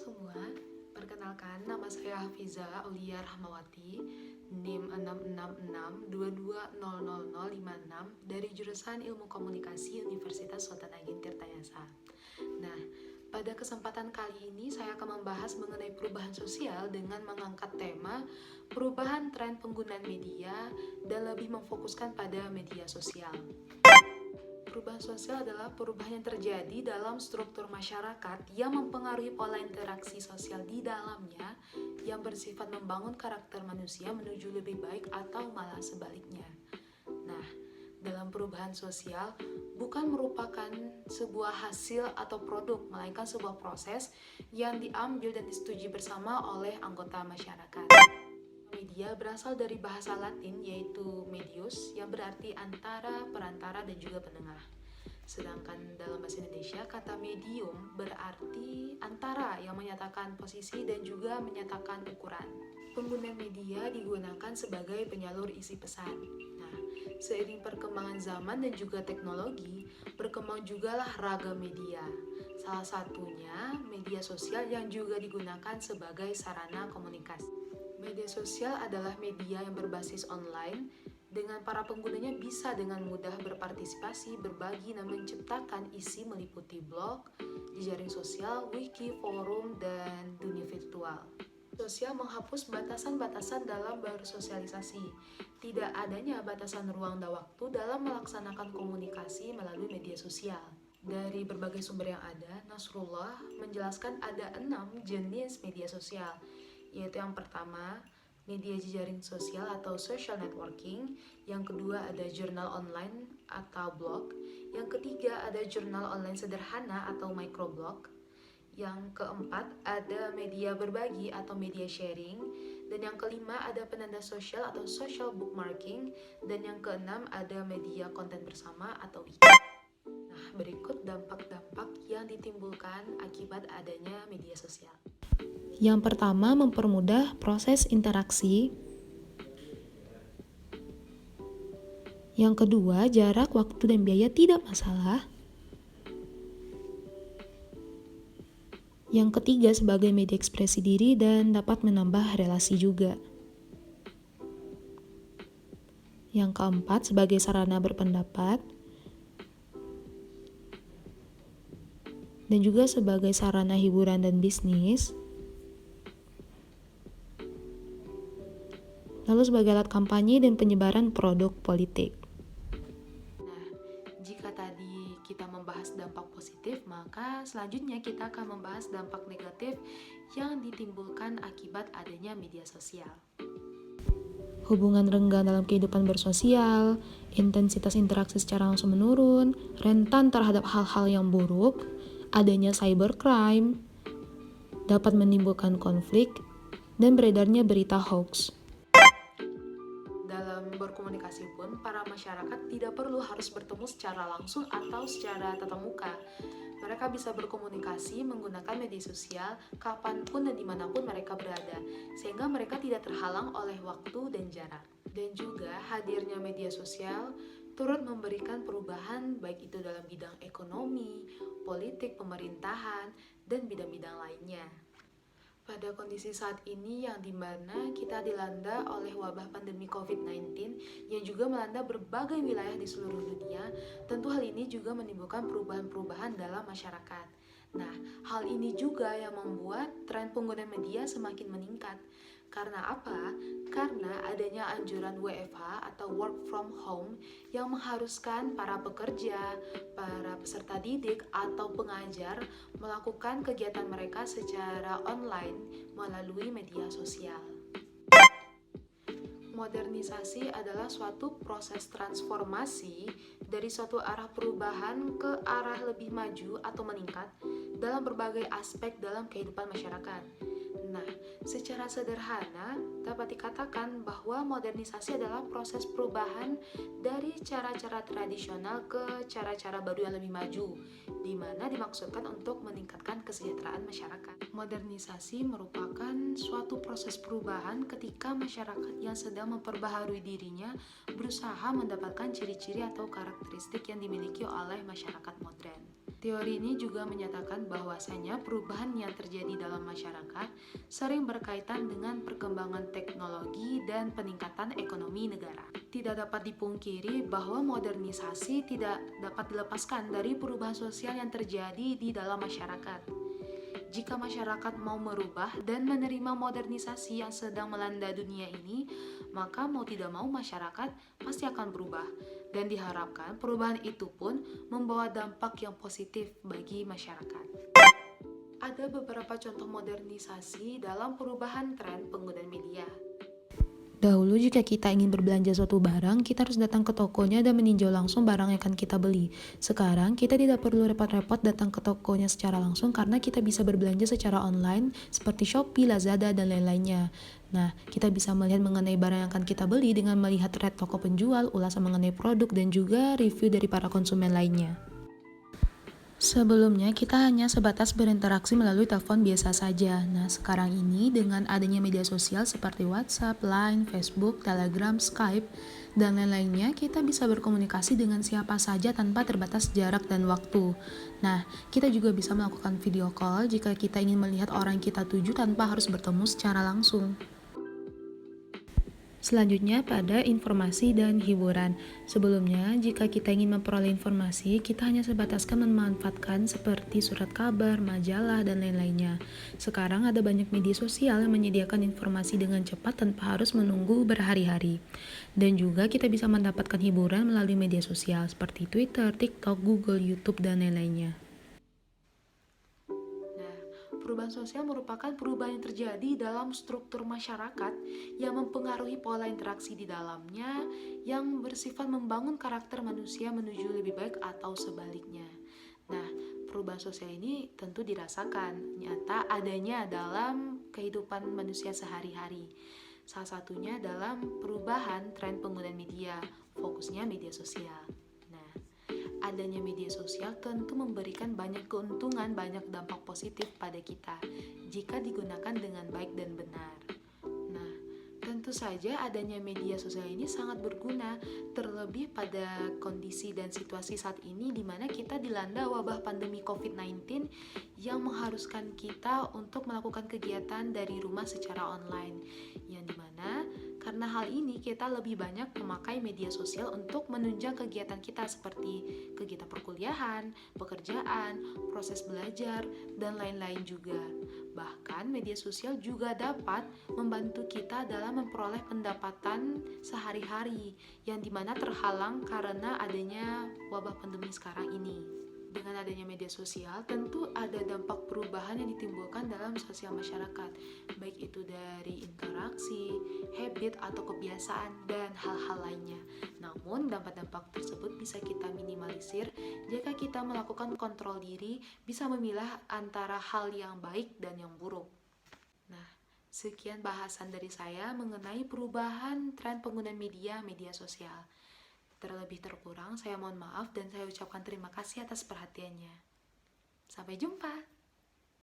semua, perkenalkan nama saya Hafiza Aulia Rahmawati, NIM 66622000056 dari jurusan Ilmu Komunikasi Universitas Sultan Ageng Tirtayasa. Nah, pada kesempatan kali ini saya akan membahas mengenai perubahan sosial dengan mengangkat tema perubahan tren penggunaan media dan lebih memfokuskan pada media sosial. Perubahan sosial adalah perubahan yang terjadi dalam struktur masyarakat yang mempengaruhi pola interaksi sosial di dalamnya yang bersifat membangun karakter manusia menuju lebih baik atau malah sebaliknya. Nah, dalam perubahan sosial bukan merupakan sebuah hasil atau produk, melainkan sebuah proses yang diambil dan disetujui bersama oleh anggota masyarakat. Media berasal dari bahasa Latin yaitu medius yang berarti antara, perantara, dan juga penengah. Sedangkan dalam bahasa Indonesia kata medium berarti antara yang menyatakan posisi dan juga menyatakan ukuran. Penggunaan media digunakan sebagai penyalur isi pesan. Nah, seiring perkembangan zaman dan juga teknologi, berkembang jugalah ragam media. Salah satunya media sosial yang juga digunakan sebagai sarana komunikasi. Media sosial adalah media yang berbasis online, dengan para penggunanya bisa dengan mudah berpartisipasi, berbagi, dan menciptakan isi meliputi blog, jejaring sosial, wiki, forum, dan dunia virtual. Sosial menghapus batasan-batasan dalam bersosialisasi. Tidak adanya batasan ruang dan waktu dalam melaksanakan komunikasi melalui media sosial. Dari berbagai sumber yang ada, Nasrullah menjelaskan ada 6 jenis media sosial, yaitu yang pertama, media jejaring sosial atau social networking, yang kedua ada jurnal online atau blog, yang ketiga ada jurnal online sederhana atau microblog, yang keempat ada media berbagi atau media sharing, dan yang kelima ada penanda sosial atau social bookmarking, dan yang keenam ada media konten bersama atau wiki. Nah, berikut dampak-dampak yang ditimbulkan akibat adanya media sosial. Yang pertama, mempermudah proses interaksi. Yang kedua, jarak, waktu, dan biaya tidak masalah. Yang ketiga, sebagai media ekspresi diri dan dapat menambah relasi juga. Yang keempat, sebagai sarana berpendapat. Dan juga sebagai sarana hiburan dan bisnis. Lalu sebagai alat kampanye dan penyebaran produk politik. Nah, jika tadi kita membahas dampak positif, maka selanjutnya kita akan membahas dampak negatif yang ditimbulkan akibat adanya media sosial. Hubungan renggang dalam kehidupan bersosial, intensitas interaksi secara langsung menurun, rentan terhadap hal-hal yang buruk, adanya cybercrime, dapat menimbulkan konflik, dan beredarnya berita hoax. Dalam berkomunikasi pun, para masyarakat tidak perlu harus bertemu secara langsung atau secara tatap muka. Mereka bisa berkomunikasi menggunakan media sosial kapanpun dan dimanapun mereka berada, sehingga mereka tidak terhalang oleh waktu dan jarak. Dan juga hadirnya media sosial turut memberikan perubahan baik itu dalam bidang ekonomi, politik, pemerintahan, dan bidang-bidang lainnya. Pada kondisi saat ini yang dimana kita dilanda oleh wabah pandemi COVID-19 yang juga melanda berbagai wilayah di seluruh dunia, tentu hal ini juga menimbulkan perubahan-perubahan dalam masyarakat. Nah, hal ini juga yang membuat tren penggunaan media semakin meningkat. Karena apa? Karena adanya anjuran WFH atau work from home yang mengharuskan para pekerja, para peserta didik, atau pengajar melakukan kegiatan mereka secara online melalui media sosial. Modernisasi adalah suatu proses transformasi dari suatu arah perubahan ke arah lebih maju atau meningkat dalam berbagai aspek dalam kehidupan masyarakat. Nah, secara sederhana dapat dikatakan bahwa modernisasi adalah proses perubahan dari cara-cara tradisional ke cara-cara baru yang lebih maju, di mana dimaksudkan untuk meningkatkan kesejahteraan masyarakat. Modernisasi merupakan suatu proses perubahan ketika masyarakat yang sedang memperbaharui dirinya berusaha mendapatkan ciri-ciri atau karakteristik yang dimiliki oleh masyarakat modern. Teori ini juga menyatakan bahwasanya perubahan yang terjadi dalam masyarakat sering berkaitan dengan perkembangan teknologi dan peningkatan ekonomi negara. Tidak dapat dipungkiri bahwa modernisasi tidak dapat dilepaskan dari perubahan sosial yang terjadi di dalam masyarakat. Jika masyarakat mau merubah dan menerima modernisasi yang sedang melanda dunia ini, maka mau tidak mau masyarakat pasti akan berubah. Dan diharapkan perubahan itu pun membawa dampak yang positif bagi masyarakat. Ada beberapa contoh modernisasi dalam perubahan tren penggunaan media. Dahulu jika kita ingin berbelanja suatu barang, kita harus datang ke tokonya dan meninjau langsung barang yang akan kita beli. Sekarang, kita tidak perlu repot-repot datang ke tokonya secara langsung karena kita bisa berbelanja secara online seperti Shopee, Lazada, dan lain-lainnya. Nah, kita bisa melihat mengenai barang yang akan kita beli dengan melihat thread toko penjual, ulasan mengenai produk, dan juga review dari para konsumen lainnya. Sebelumnya kita hanya sebatas berinteraksi melalui telepon biasa saja. Nah, sekarang ini dengan adanya media sosial seperti WhatsApp, Line, Facebook, Telegram, Skype, dan lain-lainnya, kita bisa berkomunikasi dengan siapa saja tanpa terbatas jarak dan waktu. Nah, kita juga bisa melakukan video call jika kita ingin melihat orang yang kita tuju tanpa harus bertemu secara langsung. Selanjutnya pada informasi dan hiburan. Sebelumnya, jika kita ingin memperoleh informasi, kita hanya sebataskan memanfaatkan seperti surat kabar, majalah, dan lain-lainnya. Sekarang ada banyak media sosial yang menyediakan informasi dengan cepat tanpa harus menunggu berhari-hari. Dan juga kita bisa mendapatkan hiburan melalui media sosial seperti Twitter, TikTok, Google, YouTube, dan lain-lainnya. Perubahan sosial merupakan perubahan yang terjadi dalam struktur masyarakat yang mempengaruhi pola interaksi di dalamnya yang bersifat membangun karakter manusia menuju lebih baik atau sebaliknya. Nah, perubahan sosial ini tentu dirasakan nyata adanya dalam kehidupan manusia sehari-hari. Salah satunya dalam perubahan tren penggunaan media, fokusnya media sosial. Adanya media sosial tentu memberikan banyak keuntungan, banyak dampak positif pada kita jika digunakan dengan baik dan benar. Nah, tentu saja adanya media sosial ini sangat berguna, terlebih pada kondisi dan situasi saat ini di mana kita dilanda wabah pandemi COVID-19 yang mengharuskan kita untuk melakukan kegiatan dari rumah secara online, yang dimana karena hal ini kita lebih banyak memakai media sosial untuk menunjang kegiatan kita seperti kegiatan perkuliahan, pekerjaan, proses belajar, dan lain-lain juga. Bahkan media sosial juga dapat membantu kita dalam memperoleh pendapatan sehari-hari yang dimana terhalang karena adanya wabah pandemi sekarang ini. Dengan adanya media sosial, tentu ada dampak perubahan yang ditimbulkan dalam sosial masyarakat, baik itu dari interaksi, habit, atau kebiasaan, dan hal-hal lainnya. Namun, dampak-dampak tersebut bisa kita minimalisir jika kita melakukan kontrol diri, bisa memilah antara hal yang baik dan yang buruk. Nah, sekian bahasan dari saya mengenai perubahan tren penggunaan media sosial. Terlebih terkurang, saya mohon maaf dan saya ucapkan terima kasih atas perhatiannya. Sampai jumpa!